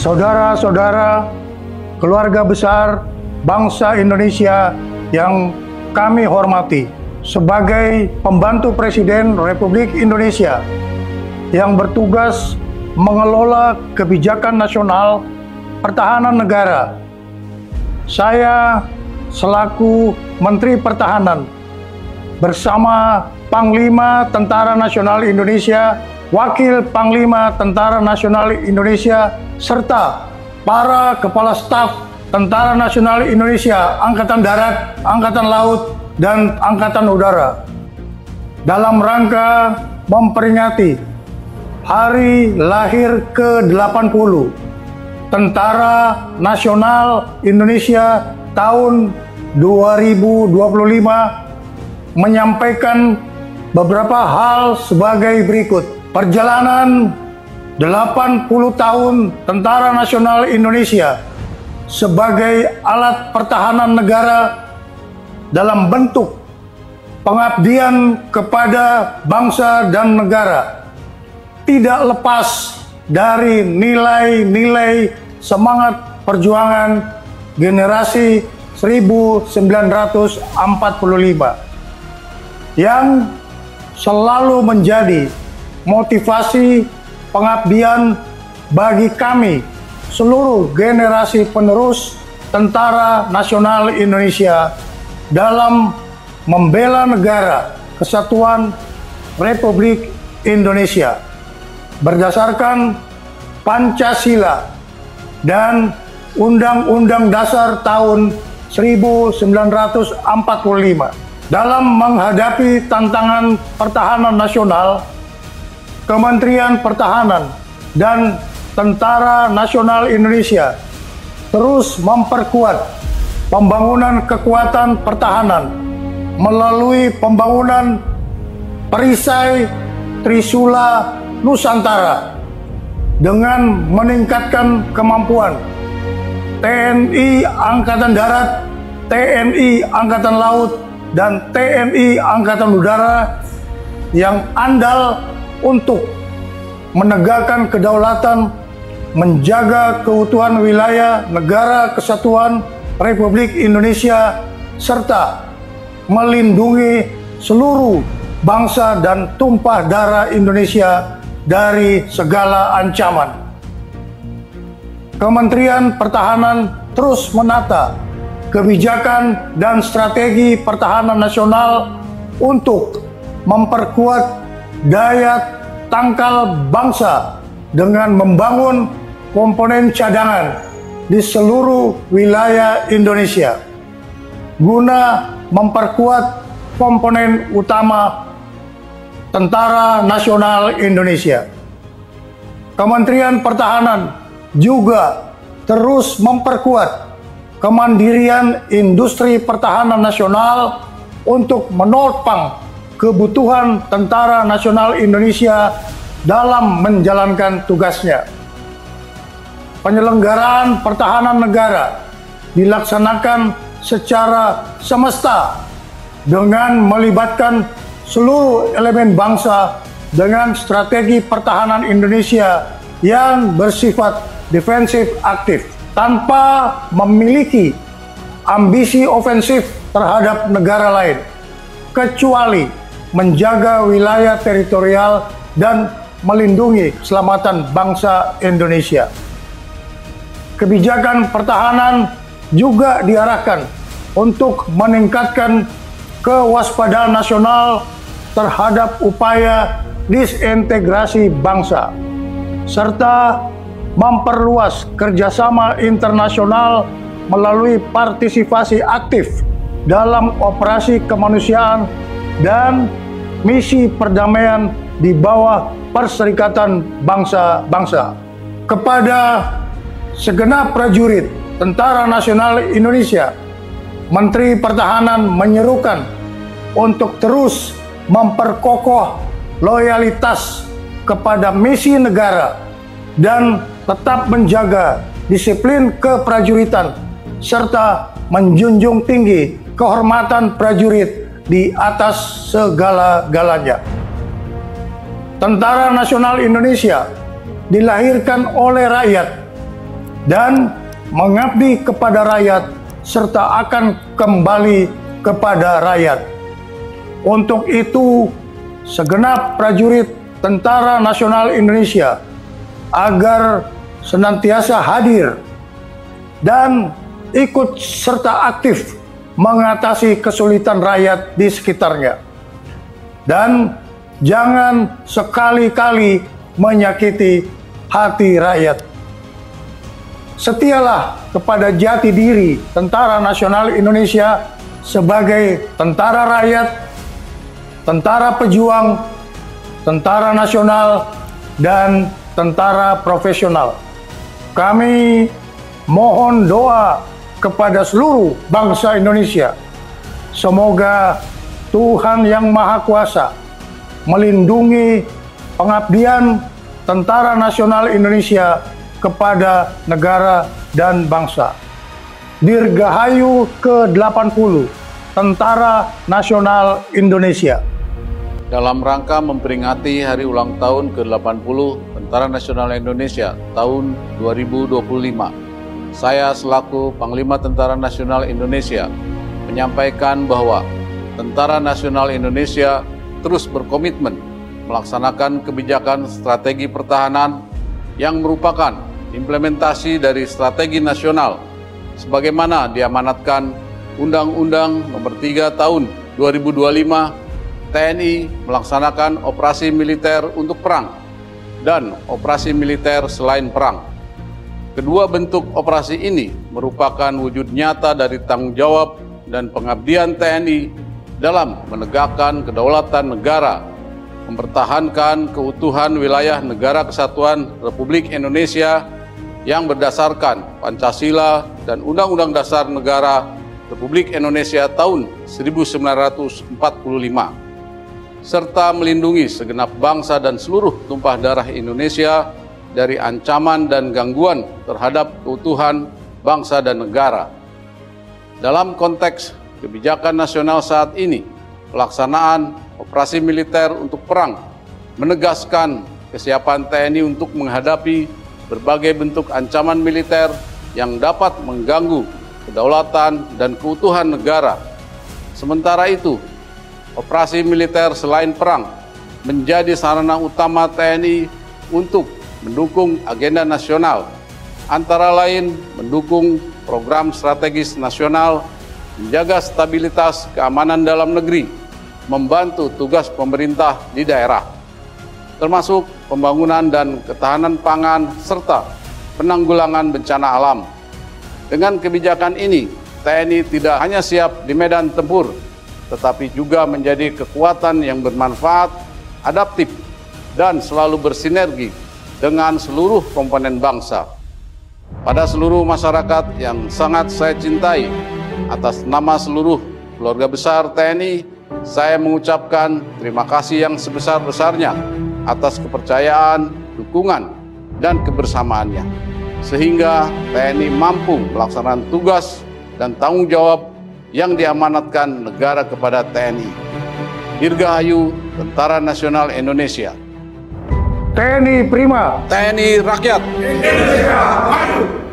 saudara-saudara, keluarga besar bangsa Indonesia yang kami hormati, sebagai pembantu Presiden Republik Indonesia yang bertugas mengelola kebijakan nasional pertahanan negara, saya selaku Menteri Pertahanan bersama Panglima Tentara Nasional Indonesia, Wakil Panglima Tentara Nasional Indonesia, serta para Kepala Staf Tentara Nasional Indonesia, Angkatan Darat, Angkatan Laut, dan Angkatan Udara, dalam rangka memperingati Hari Lahir ke-80 Tentara Nasional Indonesia tahun 2025, menyampaikan beberapa hal sebagai berikut. Perjalanan 80 tahun Tentara Nasional Indonesia sebagai alat pertahanan negara dalam bentuk pengabdian kepada bangsa dan negara tidak lepas dari nilai-nilai semangat perjuangan generasi 1945 yang selalu menjadi motivasi pengabdian bagi kami seluruh generasi penerus Tentara Nasional Indonesia dalam membela negara kesatuan Republik Indonesia berdasarkan Pancasila dan Undang-Undang Dasar tahun 1945. Dalam menghadapi tantangan pertahanan nasional, Kementerian Pertahanan dan Tentara Nasional Indonesia terus memperkuat pembangunan kekuatan pertahanan melalui pembangunan perisai Trisula Nusantara dengan meningkatkan kemampuan TNI Angkatan Darat, TNI Angkatan Laut, dan TNI Angkatan Udara yang andal untuk menegakkan kedaulatan, menjaga keutuhan wilayah negara kesatuan Republik Indonesia, serta melindungi seluruh bangsa dan tumpah darah Indonesia dari segala ancaman. Kementerian Pertahanan terus menata kebijakan dan strategi pertahanan nasional untuk memperkuat daya tangkal bangsa dengan membangun komponen cadangan di seluruh wilayah Indonesia guna memperkuat komponen utama Tentara Nasional Indonesia. Kementerian Pertahanan juga terus memperkuat kemandirian industri pertahanan nasional untuk menopang kebutuhan Tentara Nasional Indonesia dalam menjalankan tugasnya. Penyelenggaraan pertahanan negara dilaksanakan secara semesta dengan melibatkan seluruh elemen bangsa dengan strategi pertahanan Indonesia yang bersifat defensif aktif, tanpa memiliki ambisi ofensif terhadap negara lain, kecuali menjaga wilayah teritorial dan melindungi keselamatan bangsa Indonesia. Kebijakan pertahanan juga diarahkan untuk meningkatkan kewaspadaan nasional terhadap upaya disintegrasi bangsa, serta memperluas kerjasama internasional melalui partisipasi aktif dalam operasi kemanusiaan dan misi perdamaian di bawah Perserikatan Bangsa-Bangsa. Kepada segenap prajurit Tentara Nasional Indonesia, Menteri Pertahanan menyerukan untuk terus memperkokoh loyalitas kepada misi negara dan tetap menjaga disiplin keprajuritan serta menjunjung tinggi kehormatan prajurit di atas segala-galanya. Tentara Nasional Indonesia dilahirkan oleh rakyat dan mengabdi kepada rakyat serta akan kembali kepada rakyat. Untuk itu, segenap prajurit Tentara Nasional Indonesia agar senantiasa hadir dan ikut serta aktif mengatasi kesulitan rakyat di sekitarnya. Dan jangan sekali-kali menyakiti hati rakyat. Setialah kepada jati diri Tentara Nasional Indonesia sebagai tentara rakyat, tentara pejuang, tentara nasional, dan tentara profesional. Kami mohon doa kepada seluruh bangsa Indonesia. Semoga Tuhan Yang Maha Kuasa melindungi pengabdian Tentara Nasional Indonesia kepada negara dan bangsa. Dirgahayu ke-80 Tentara Nasional Indonesia. Dalam rangka memperingati hari ulang tahun ke-80 Tentara Nasional Indonesia tahun 2025, saya selaku Panglima Tentara Nasional Indonesia menyampaikan bahwa Tentara Nasional Indonesia terus berkomitmen melaksanakan kebijakan strategi pertahanan yang merupakan implementasi dari strategi nasional sebagaimana diamanatkan Undang-Undang Nomor 3 Tahun 2025 TNI melaksanakan operasi militer untuk perang dan operasi militer selain perang. Kedua bentuk operasi ini merupakan wujud nyata dari tanggung jawab dan pengabdian TNI dalam menegakkan kedaulatan negara, mempertahankan keutuhan wilayah Negara Kesatuan Republik Indonesia yang berdasarkan Pancasila dan Undang-Undang Dasar Negara Republik Indonesia tahun 1945, serta melindungi segenap bangsa dan seluruh tumpah darah Indonesia dari ancaman dan gangguan terhadap keutuhan bangsa dan negara. Dalam konteks kebijakan nasional saat ini, pelaksanaan operasi militer untuk perang menegaskan kesiapan TNI untuk menghadapi berbagai bentuk ancaman militer yang dapat mengganggu kedaulatan dan keutuhan negara. Sementara itu, operasi militer selain perang menjadi sarana utama TNI untuk mendukung agenda nasional, antara lain mendukung program strategis nasional, menjaga stabilitas keamanan dalam negeri, membantu tugas pemerintah di daerah, termasuk pembangunan dan ketahanan pangan serta penanggulangan bencana alam. Dengan kebijakan ini, TNI tidak hanya siap di medan tempur, tetapi juga menjadi kekuatan yang bermanfaat, adaptif, dan selalu bersinergi dengan seluruh komponen bangsa. Pada seluruh masyarakat yang sangat saya cintai, atas nama seluruh keluarga besar TNI, saya mengucapkan terima kasih yang sebesar-besarnya atas kepercayaan, dukungan, dan kebersamaannya, sehingga TNI mampu melaksanakan tugas dan tanggung jawab yang diamanatkan negara kepada TNI. Dirgahayu Tentara Nasional Indonesia. TNI Prima. TNI Rakyat. Indonesia Maju.